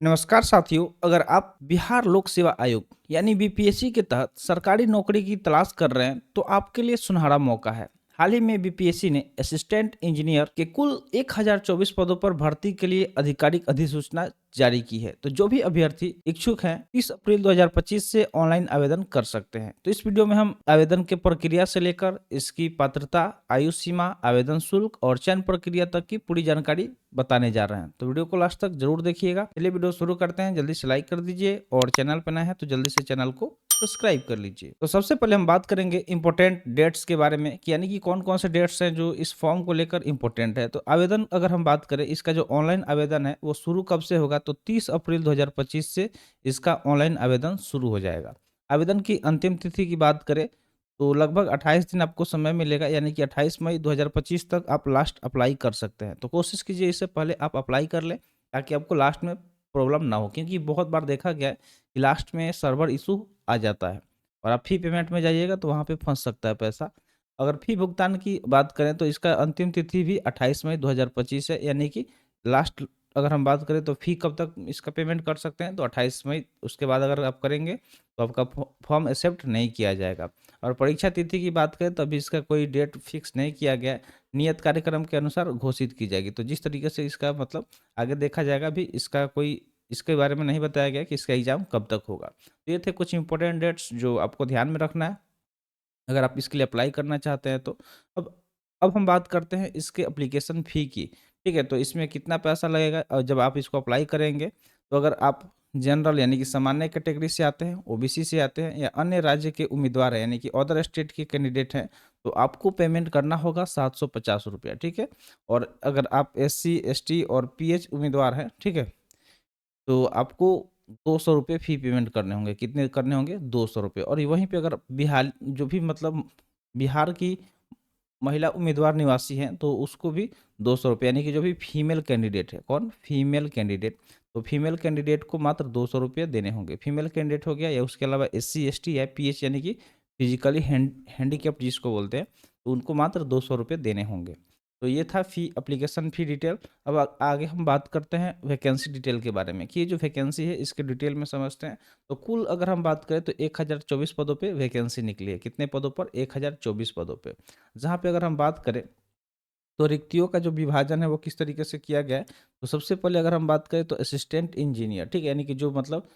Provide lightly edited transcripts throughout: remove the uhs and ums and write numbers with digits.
नमस्कार साथियों, अगर आप बिहार लोक सेवा आयोग यानी बीपीएससी के तहत सरकारी नौकरी की तलाश कर रहे हैं तो आपके लिए सुनहरा मौका है। हाल ही में बीपीएससी ने असिस्टेंट इंजीनियर के कुल 1024 पदों पर भर्ती के लिए आधिकारिक अधिसूचना जारी की है। तो जो भी अभ्यर्थी इच्छुक हैं 30 अप्रैल 2025 से ऑनलाइन आवेदन कर सकते हैं। तो इस वीडियो में हम आवेदन के प्रक्रिया से लेकर इसकी पात्रता, आयु सीमा, आवेदन शुल्क और चयन प्रक्रिया तक की पूरी जानकारी बताने जा रहे हैं। तो वीडियो को लास्ट तक जरूर देखिएगा। चलिए वीडियो शुरू करते हैं। जल्दी से लाइक कर दीजिए और चैनल पर नए हैं तो जल्दी से चैनल को सब्सक्राइब कर लीजिए। तो सबसे पहले हम बात करेंगे इंपॉर्टेंट डेट्स के बारे में कि यानी कि कौन कौन से डेट्स हैं जो इस फॉर्म को लेकर इंपॉर्टेंट है। तो आवेदन अगर हम बात करें, इसका जो ऑनलाइन आवेदन है वो शुरू कब से होगा, तो 30 अप्रैल 2025 से इसका ऑनलाइन आवेदन शुरू हो जाएगा। आवेदन की अंतिम तिथि की बात करें तो लगभग 28 दिन आपको समय मिलेगा, यानी कि 28 मई 2025 तक आप लास्ट अप्लाई कर सकते हैं। तो कोशिश कीजिए इससे पहले आप अप्लाई कर लें ताकि आपको लास्ट में प्रॉब्लम ना हो, क्योंकि बहुत बार देखा गया है कि लास्ट में सर्वर इशू आ जाता है और आप फी पेमेंट में जाइएगा तो वहाँ पे फंस सकता है पैसा। अगर फी भुगतान की बात करें तो इसका अंतिम तिथि भी 28 मई 2025 है, यानी कि लास्ट अगर हम बात करें तो फी कब तक इसका पेमेंट कर सकते हैं, तो 28 मई। उसके बाद अगर आप करेंगे तो आपका फॉर्म एक्सेप्ट नहीं किया जाएगा। और परीक्षा तिथि की बात करें तो अभी इसका कोई डेट फिक्स नहीं किया गया है, नियत कार्यक्रम के अनुसार घोषित की जाएगी। तो जिस तरीके से इसका मतलब आगे देखा जाएगा, अभी इसका कोई इसके बारे में नहीं बताया गया कि इसका एग्ज़ाम कब तक होगा। तो ये थे कुछ इंपॉर्टेंट डेट्स जो आपको ध्यान में रखना है अगर आप इसके लिए अप्लाई करना चाहते हैं तो। अब अब हम बात करते हैं इसके एप्लीकेशन फ़ी की। ठीक है, तो इसमें कितना पैसा लगेगा और जब आप इसको अप्लाई करेंगे, तो अगर आप जनरल यानी कि सामान्य कैटेगरी से आते हैं, ओबीसी से आते हैं या अन्य राज्य के उम्मीदवार हैं यानी कि अदर स्टेट के कैंडिडेट हैं, तो आपको पेमेंट करना होगा 750 रुपया। ठीक है, और अगर आप एससी, एसटी और पीएच उम्मीदवार हैं, ठीक है, तो आपको 200 रुपये फ़ी पेमेंट करने होंगे। कितने करने होंगे? 200 रुपये। और वहीं पे अगर बिहार जो भी मतलब बिहार की महिला उम्मीदवार निवासी हैं, तो उसको भी 200 रुपये, यानी कि जो भी फीमेल कैंडिडेट है। कौन? Female candidate. तो फीमेल कैंडिडेट को मात्र 200 रुपये देने होंगे। फीमेल कैंडिडेट हो गया, या उसके अलावा एससी, एसटी या पीएच यानी कि फिजिकली हैंडीकैप्ड जिसको बोलते हैं, तो उनको मात्र 200 रुपये देने होंगे। तो ये था फ़ी एप्लीकेशन फ़ी डिटेल। अब आगे हम बात करते हैं वैकेंसी डिटेल के बारे में कि ये जो वैकेंसी है इसके डिटेल में समझते हैं। तो कुल अगर हम बात करें तो 1024 पदों पे वैकेंसी निकली है। कितने पदों पर? 1024 पदों पे। जहाँ पे अगर हम बात करें तो रिक्तियों का जो विभाजन है वो किस तरीके से किया गया है, तो सबसे पहले अगर हम बात करें तो असिस्टेंट इंजीनियर, ठीक है, यानी कि जो मतलब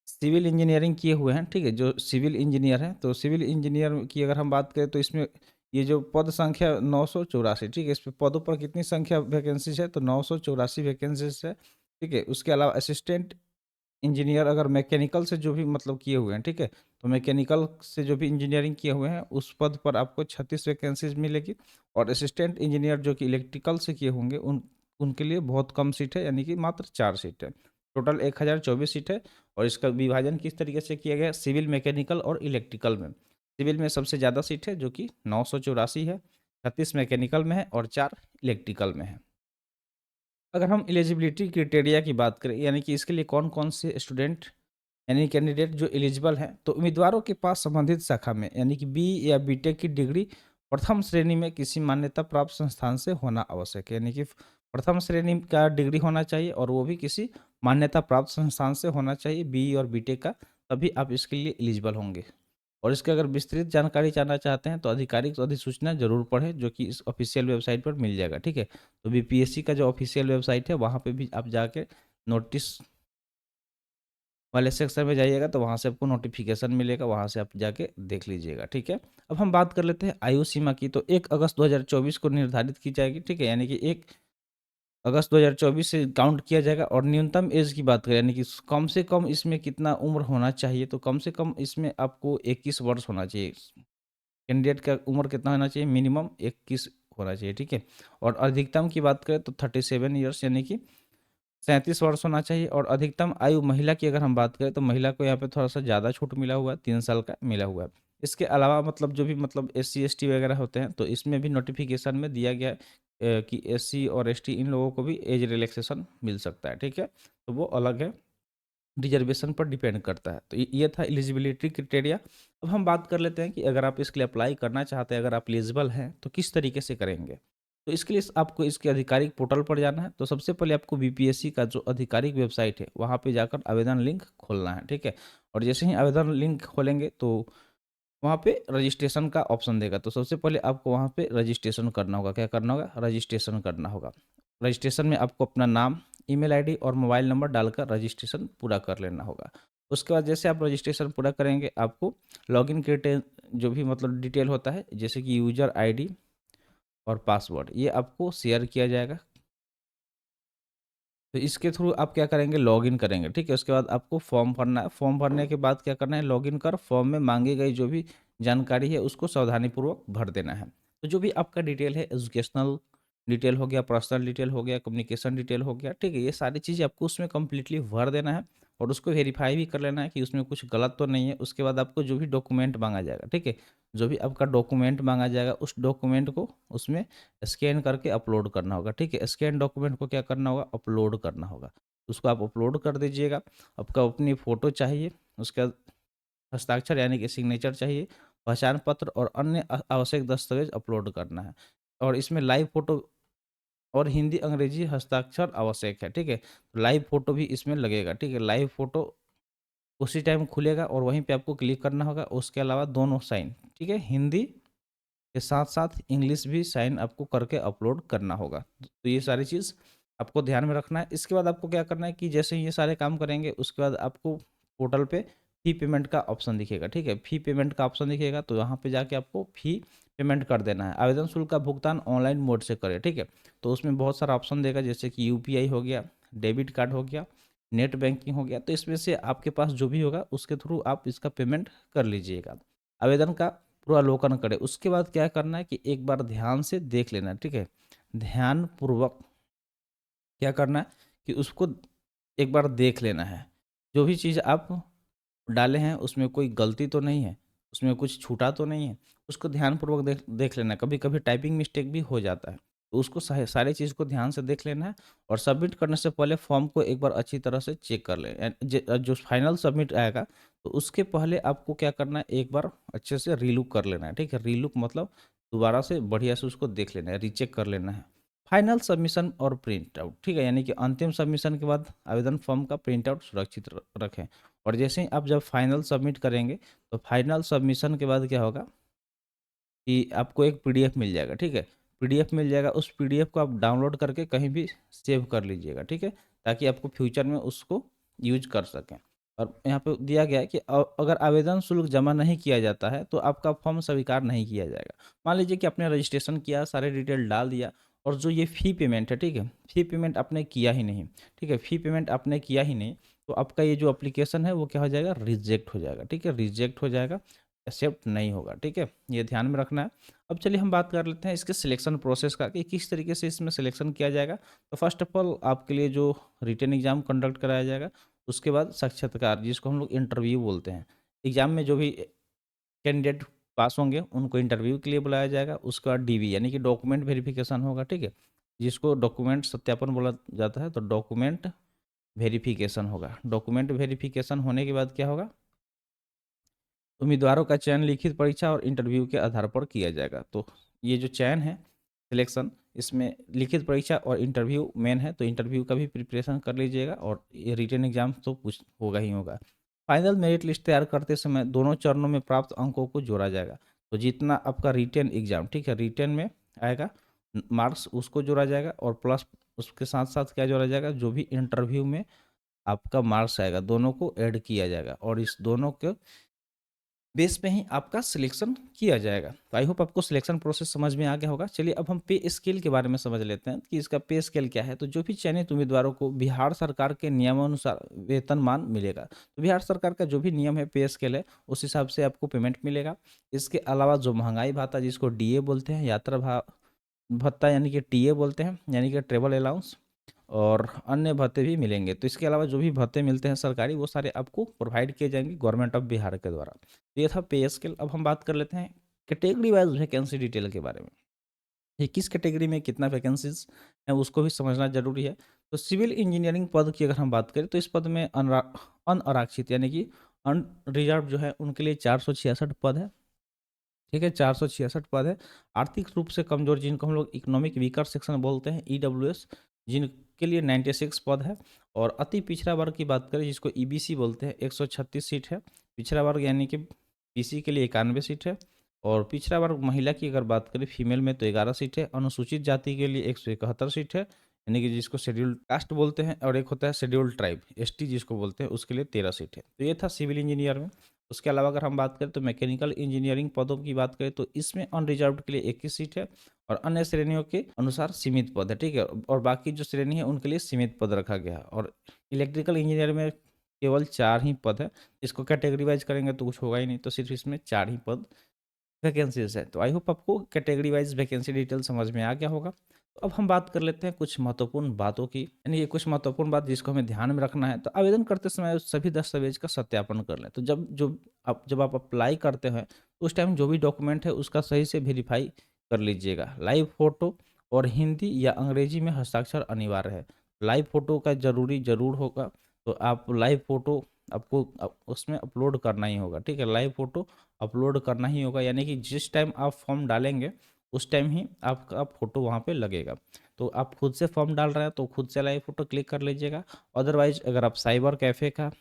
सिविल इंजीनियरिंग किए हुए हैं, ठीक है, जो सिविल इंजीनियर हैं, तो सिविल इंजीनियर की अगर हम बात करें तो इसमें ये जो पद संख्या 984, ठीक है, इस पे पदों पर कितनी संख्या वैकेंसीज है, तो 984 वैकेंसीज है। ठीक है, उसके अलावा असिस्टेंट इंजीनियर अगर मैकेनिकल से जो भी मतलब किए हुए हैं, ठीक है, तो मैकेनिकल से जो भी इंजीनियरिंग किए हुए हैं उस पद पर आपको 36 वैकेंसीज मिलेगी। और असिस्टेंट इंजीनियर जो कि इलेक्ट्रिकल से किए होंगे उनके लिए बहुत कम सीट है, यानी कि मात्र 4 सीट है। टोटल 1024 सीट है। और इसका विभाजन किस तरीके से किया गया है? सिविल, मैकेनिकल और इलेक्ट्रिकल में। सिविल में सबसे ज़्यादा सीट है जो कि 984 है, 36 मैकेनिकल में है और 4 इलेक्ट्रिकल में है। अगर हम एलिजिबिलिटी क्राइटेरिया की बात करें, यानी कि इसके लिए कौन कौन से स्टूडेंट यानी कैंडिडेट जो एलिजिबल हैं, तो उम्मीदवारों के पास संबंधित शाखा में यानी कि बी या बीटेक की डिग्री प्रथम श्रेणी में किसी मान्यता प्राप्त संस्थान से होना आवश्यक है, यानी कि प्रथम श्रेणी का डिग्री होना चाहिए और वो भी किसी मान्यता प्राप्त संस्थान से होना चाहिए, बी और बीटेक का, तभी आप इसके लिए एलिजिबल होंगे। और इसके अगर विस्तृत जानकारी जानना चाहते हैं तो आधिकारिक अधिसूचना जरूर पढ़ें, जो कि इस ऑफिशियल वेबसाइट पर मिल जाएगा। ठीक है, तो बीपीएससी का जो ऑफिशियल वेबसाइट है वहाँ पे भी आप जाके नोटिस वाले सेक्शन में जाइएगा तो वहाँ से आपको नोटिफिकेशन मिलेगा, वहाँ से आप जाके देख लीजिएगा। ठीक है, अब हम बात कर लेते हैं आयु सीमा की। तो 1 अगस्त 2024 को निर्धारित की जाएगी। ठीक है, यानी कि 1 अगस्त 2024 से काउंट किया जाएगा। और न्यूनतम एज की बात करें, यानी कि कम से कम इसमें कितना उम्र होना चाहिए, तो कम से कम इसमें आपको 21 वर्ष होना चाहिए। कैंडिडेट का उम्र कितना होना चाहिए? मिनिमम 21 होना चाहिए। ठीक है, और अधिकतम की बात करें तो 37 ईयर्स यानी कि 37 वर्ष होना चाहिए। और अधिकतम आयु महिला की अगर हम बात करें तो महिला को यहाँ पे थोड़ा सा ज़्यादा छूट मिला हुआ है, 3 साल का मिला हुआ है। इसके अलावा मतलब जो भी मतलब एससी एसटी वगैरह होते हैं तो इसमें भी नोटिफिकेशन में दिया गया है कि एससी और एसटी इन लोगों को भी एज रिलैक्सेशन मिल सकता है। ठीक है, तो वो अलग है, रिजर्वेशन पर डिपेंड करता है। तो ये था एलिजिबिलिटी क्राइटेरिया। अब हम बात कर लेते हैं कि अगर आप इसके लिए अप्लाई करना चाहते हैं, अगर आप एलिजिबल हैं तो किस तरीके से करेंगे। तो इसके लिए आपको इसके आधिकारिक पोर्टल पर जाना है। तो सबसे पहले आपको बीपीएससी का जो आधिकारिक वेबसाइट है वहाँ पे जाकर आवेदन लिंक खोलना है, ठीक है। और जैसे ही आवेदन लिंक खोलेंगे तो वहाँ पे रजिस्ट्रेशन का ऑप्शन देगा। तो सबसे पहले आपको वहाँ पे रजिस्ट्रेशन करना होगा। क्या करना होगा? रजिस्ट्रेशन करना होगा। रजिस्ट्रेशन में आपको अपना नाम, ईमेल आईडी और मोबाइल नंबर डालकर रजिस्ट्रेशन पूरा कर लेना होगा। उसके बाद जैसे आप रजिस्ट्रेशन पूरा करेंगे आपको लॉगिन के जो भी मतलब डिटेल होता है, जैसे कि यूजर आईडी और पासवर्ड, ये आपको शेयर किया जाएगा। तो इसके थ्रू आप क्या करेंगे? लॉगिन करेंगे, ठीक है। उसके बाद आपको फॉर्म भरना है। फॉर्म भरने के बाद क्या करना है? लॉगिन कर फॉर्म में मांगी गई जो भी जानकारी है उसको सावधानीपूर्वक भर देना है। तो जो भी आपका डिटेल है, एजुकेशनल डिटेल हो गया, पर्सनल डिटेल हो गया, कम्युनिकेशन डिटेल हो गया, ठीक है, ये सारी चीज़ें आपको उसमें कंप्लीटली भर देना है और उसको वेरीफाई भी कर लेना है कि उसमें कुछ गलत तो नहीं है। उसके बाद आपको जो भी डॉक्यूमेंट मांगा जाएगा, ठीक है, जो भी आपका डॉक्यूमेंट मांगा जाएगा उस डॉक्यूमेंट को उसमें स्कैन करके अपलोड करना होगा, ठीक है। स्कैन डॉक्यूमेंट को क्या करना होगा? अपलोड करना होगा। उसको आप अपलोड कर दीजिएगा। आपका अपनी फ़ोटो चाहिए, उसका हस्ताक्षर यानी कि सिग्नेचर चाहिए, पहचान पत्र और अन्य आवश्यक दस्तावेज अपलोड करना है। और इसमें लाइव फ़ोटो और हिंदी अंग्रेजी हस्ताक्षर आवश्यक है, ठीक है। लाइव फ़ोटो भी इसमें लगेगा, ठीक है। लाइव फ़ोटो उसी टाइम खुलेगा और वहीं पे आपको क्लिक करना होगा। उसके अलावा दोनों साइन, ठीक है, हिंदी के साथ-साथ इंग्लिश भी साइन आपको करके अपलोड करना होगा। तो ये सारी चीज़ आपको ध्यान में रखना है। इसके बाद आपको क्या करना है कि जैसे ही ये सारे काम करेंगे उसके बाद आपको पोर्टल पे फ़ी पेमेंट का ऑप्शन दिखेगा, ठीक है। फ़ी पेमेंट का ऑप्शन दिखेगा तो यहाँ पे जाके आपको फ़ी पेमेंट कर देना है। आवेदन शुल्क का भुगतान ऑनलाइन मोड से करें, ठीक है। तो उसमें बहुत सारा ऑप्शन देगा जैसे कि यूपीआई हो गया, डेबिट कार्ड हो गया, नेट बैंकिंग हो गया। तो इसमें से आपके पास जो भी होगा उसके थ्रू आप इसका पेमेंट कर लीजिएगा। आवेदन का पूरा अवलोकन करें। उसके बाद क्या करना है कि एक बार ध्यान से देख लेना है, ठीक है। ध्यानपूर्वक क्या करना है कि उसको एक बार देख लेना है। जो भी चीज़ आप डाले हैं उसमें कोई गलती तो नहीं है, उसमें कुछ छूटा तो नहीं है, उसको ध्यानपूर्वक देख देख लेना है। कभी-कभी टाइपिंग मिस्टेक भी हो जाता है, तो उसको सारी चीज़ को ध्यान से देख लेना है और सबमिट करने से पहले फॉर्म को एक बार अच्छी तरह से चेक कर लें। जो फाइनल सबमिट आएगा, तो उसके पहले आपको क्या करना है, एक बार अच्छे से रीलुक कर लेना है, ठीक है। रीलुक मतलब दोबारा से बढ़िया से उसको देख लेना है, रीचेक कर लेना है। फाइनल सबमिशन और प्रिंट आउट, ठीक है, यानी कि अंतिम सबमिशन के बाद आवेदन फॉर्म का प्रिंट आउट सुरक्षित रखें। और जैसे ही आप जब फाइनल सबमिट करेंगे तो फाइनल सबमिशन के बाद क्या होगा कि आपको एक पीडीएफ मिल जाएगा, ठीक है। पीडीएफ मिल जाएगा, उस पीडीएफ को आप डाउनलोड करके कहीं भी सेव कर लीजिएगा, ठीक है, ताकि आपको फ्यूचर में उसको यूज कर सकें। और यहाँ पे दिया गया है कि अगर आवेदन शुल्क जमा नहीं किया जाता है तो आपका फॉर्म स्वीकार नहीं किया जाएगा। मान लीजिए कि आपने रजिस्ट्रेशन किया, सारे डिटेल डाल दिया और जो ये फ़ी पेमेंट है, ठीक है, फ़ी पेमेंट आपने किया ही नहीं, ठीक है, फ़ी पेमेंट आपने किया ही नहीं, तो आपका ये जो एप्लीकेशन है वो क्या हो जाएगा? रिजेक्ट हो जाएगा, ठीक है, रिजेक्ट हो जाएगा, एक्सेप्ट नहीं होगा, ठीक है, ये ध्यान में रखना है। अब चलिए हम बात कर लेते हैं इसके सिलेक्शन प्रोसेस का कि किस तरीके से इसमें सिलेक्शन किया जाएगा। तो फर्स्ट ऑफ ऑल आपके लिए जो रिटन एग्जाम कंडक्ट कराया जाएगा, उसके बाद साक्षात्कार जिसको हम लोग इंटरव्यू बोलते हैं। एग्जाम में जो भी कैंडिडेट पास होंगे उनको इंटरव्यू के लिए बुलाया जाएगा। उसके बाद डीवी यानी कि डॉक्यूमेंट वेरिफिकेशन होगा, ठीक है, जिसको डॉक्यूमेंट सत्यापन बोला जाता है। तो डॉक्यूमेंट वेरिफिकेशन होगा। डॉक्यूमेंट वेरिफिकेशन होने के बाद क्या होगा? उम्मीदवारों का चयन लिखित परीक्षा और इंटरव्यू के आधार पर किया जाएगा। तो ये जो चयन है, सिलेक्शन, इसमें लिखित परीक्षा और इंटरव्यू मेन है, तो इंटरव्यू का भी प्रिपरेशन कर लीजिएगा और ये रिटन एग्जाम तो कुछ होगा ही होगा। फाइनल मेरिट लिस्ट तैयार करते समय दोनों चरणों में प्राप्त अंकों को जोड़ा जाएगा। तो जितना आपका रिटन एग्जाम, ठीक है, रिटन में आएगा मार्क्स उसको जोड़ा जाएगा और प्लस उसके साथ साथ क्या जोड़ा जाएगा? जो भी इंटरव्यू में आपका मार्क्स आएगा दोनों को ऐड किया जाएगा और इस दोनों के बेस पे ही आपका सिलेक्शन किया जाएगा। तो आई होप आपको सिलेक्शन प्रोसेस समझ में आ गया होगा। चलिए अब हम पे स्केल के बारे में समझ लेते हैं कि इसका पे स्केल क्या है। तो जो भी चयनित उम्मीदवारों को बिहार सरकार के नियमानुसार वेतनमान मिलेगा। तो बिहार सरकार का जो भी नियम है, पे स्केल है, उस हिसाब से आपको पेमेंट मिलेगा। इसके अलावा जो महंगाई भत्ता जिसको डीए बोलते हैं, यात्रा भत्ता यानी कि टीए बोलते हैं, यानी कि ट्रेवल अलाउंस, और अन्य भत्ते भी मिलेंगे। तो इसके अलावा जो भी भत्ते मिलते हैं सरकारी, वो सारे आपको प्रोवाइड किए जाएंगे गवर्नमेंट ऑफ बिहार के द्वारा। तो ये था पे स्केल। अब हम बात कर लेते हैं कैटेगरी वाइज वैकेंसी डिटेल के बारे में। ये किस कैटेगरी में कितना वैकेंसीज है उसको भी समझना जरूरी है। तो सिविल इंजीनियरिंग पद की अगर हम बात करें तो इस पद में अनारक्षित यानी कि अनरिजर्व जो है उनके लिए 466 पद है, ठीक है, 466 पद है। आर्थिक रूप से कमजोर जिनको हम लोग इकोनॉमिक वीकर सेक्शन बोलते हैं, ईडब्ल्यूएस, जिनके लिए 96 पद है। और अति पिछड़ा वर्ग की बात करें जिसको ईबीसी बोलते हैं, 136 सीट है। पिछड़ा वर्ग यानी कि बीसी के लिए 91 सीट है। और पिछड़ा वर्ग महिला की अगर बात करें फीमेल में तो 11 सीट है। अनुसूचित जाति के लिए 171 सीट है, यानी कि जिसको शेड्यूल्ड कास्ट बोलते हैं। और एक होता है शेड्यूल्ड ट्राइब, एसटी जिसको बोलते हैं, उसके लिए 13 सीट है। तो ये था सिविल इंजीनियर में। उसके अलावा अगर हम बात करें तो मैकेनिकल इंजीनियरिंग पदों की बात करें तो इसमें अनरिजर्व्ड के लिए 21 सीट है। और अन्य श्रेणियों के अनुसार सीमित पद है, ठीक है। और बाकी जो श्रेणी है उनके लिए सीमित पद रखा गया है। और इलेक्ट्रिकल इंजीनियर में केवल 4 ही पद है। इसको कैटेगरी वाइज करेंगे तो कुछ होगा ही नहीं, तो सिर्फ इसमें 4 ही पद वैकेंसीज है। तो आई होप आपको कैटेगरी वाइज वैकेंसी डिटेल समझ में आ गया होगा। तो अब हम बात कर लेते हैं कुछ महत्वपूर्ण बातों की, यानी ये कुछ महत्वपूर्ण बात जिसको हमें ध्यान में रखना है। तो आवेदन करते समय उस सभी दस्तावेज का सत्यापन कर लें। तो जब आप अप्लाई करते हैं तो उस टाइम जो भी डॉक्यूमेंट है उसका सही से वेरीफाई कर लीजिएगा। लाइव फोटो और हिंदी या अंग्रेजी में हस्ताक्षर अनिवार्य है। लाइव फोटो का जरूर होगा, तो आप लाइव फोटो आपको उसमें अपलोड करना ही होगा, ठीक है। लाइव फोटो अपलोड करना ही होगा, यानी कि जिस टाइम आप फॉर्म डालेंगे उस टाइम ही आपका फ़ोटो वहाँ पे लगेगा। तो आप खुद से फॉर्म डाल रहे हैं तो खुद से लाइव फ़ोटो क्लिक कर लीजिएगा। अदरवाइज अगर आप साइबर कैफ़े का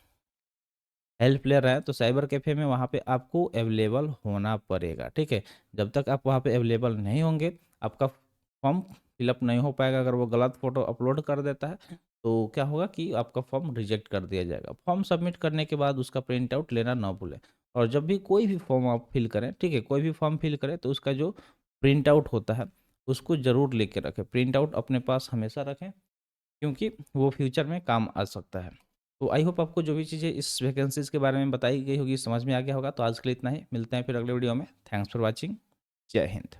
हेल्प ले रहे हैं तो साइबर कैफ़े में वहाँ पे आपको अवेलेबल होना पड़ेगा, ठीक है। जब तक आप वहाँ पे अवेलेबल नहीं होंगे आपका फॉर्म फिलअप नहीं हो पाएगा। अगर वो गलत फ़ोटो अपलोड कर देता है तो क्या होगा कि आपका फॉर्म रिजेक्ट कर दिया जाएगा। फॉर्म सबमिट करने के बाद उसका प्रिंट आउट लेना ना भूलें। और जब भी कोई भी फॉर्म आप फिल करें, ठीक है, कोई भी फॉर्म फिल करें तो उसका जो प्रिंट आउट होता है उसको ज़रूर लेके रखें। प्रिंट आउट अपने पास हमेशा रखें, क्योंकि वो फ्यूचर में काम आ सकता है। तो आई होप आपको जो भी चीज़ें इस वैकेंसीज़ के बारे में बताई गई होगी समझ में आ गया होगा। तो आज के लिए इतना ही, मिलते हैं फिर अगले वीडियो में। Thanks for watching. जय हिंद।